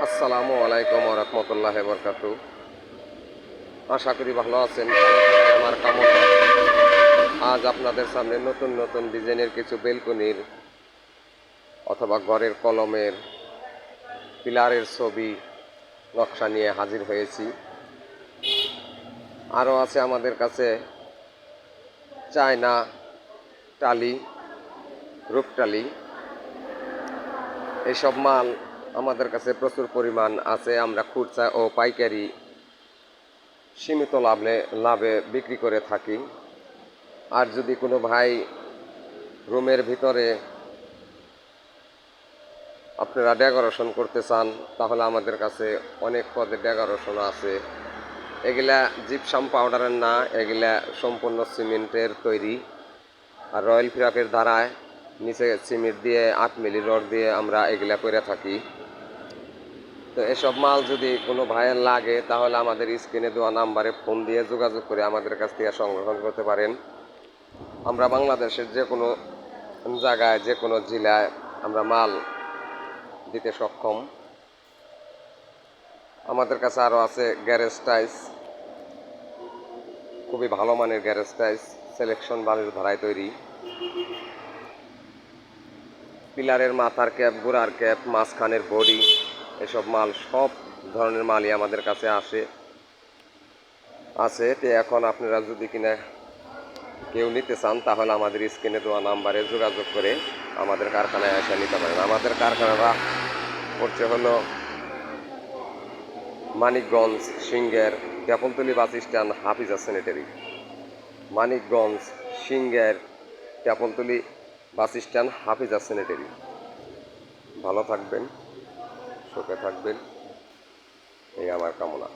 আসসালামু আলাইকুম ওয়া রাহমাতুল্লাহি ওয়া বারাকাতুহু। আশা করি ভালো আছেন। ভালো থাকাই আমার কামনা। আজ আপনাদের সামনে নতুন নতুন ডিজাইনের কিছু বেলকনির অথবা ঘরের কলমের পিলারের ছবি নকশা নিয়ে হাজির হয়েছি। আরও আছে আমাদের কাছে চায়না টালি, রূপটালি। এসব মাল আমাদের কাছে প্রচুর পরিমাণ আছে। আমরা খুচরা ও পাইকারি সীমিত লাভে বিক্রি করে থাকি। আর যদি কোনো ভাই রুমের ভিতরে আপনারা ডেকোরেশন করতে চান, তাহলে আমাদের কাছে অনেক পদের ডেকোরেশন আছে। এগুলা জিপসাম পাউডারের না, এগুলা সম্পূর্ণ সিমেন্টের তৈরি। আর রয়্যাল ফিরাকের দ্বারায় নিচে সিমেন্ট দিয়ে 8 মিলি রড দিয়ে আমরা এগুলা করে থাকি। তো এসব মাল যদি কোনো ভাইয়ের লাগে, তাহলে আমাদের স্ক্রিনে দেওয়া নাম্বারে ফোন দিয়ে যোগাযোগ করে আমাদের কাছ থেকে সংগ্রহ করতে পারেন। আমরা বাংলাদেশের যে কোনো জায়গায়, যে কোনো জেলায় আমরা মাল দিতে সক্ষম। আমাদের কাছে আরও আছে গ্যারেজ টাইলস, খুবই ভালো মানের গ্যারেজ টাইলস, সিলেকশন বালুর ধারায় তৈরি। পিলারের মাথার ক্যাপ, গোড়ার ক্যাপ, মাঝখানের বডি, এসব মাল সব ধরনের মালই আমাদের কাছে আছে। তো এখন আপনারা যদি কিনা কেউ নিতে চান, তাহলে আমাদের স্ক্রিনে দেওয়া নাম্বারে যোগাযোগ করে আমাদের কারখানায় এসে নিতে পারেন। আমাদের কারখানাটা পড়ছে হলো মানিকগঞ্জ, সিংহের, তেপলতলি bus stand, Hafiza sanitary. Manikganj, সিংহের, তেপলতলি বাস স্ট্যান্ড, হাফিজা স্যানিটারি। ভালো থাকবেন, সুখে থাকবেন, এই আমার কামনা।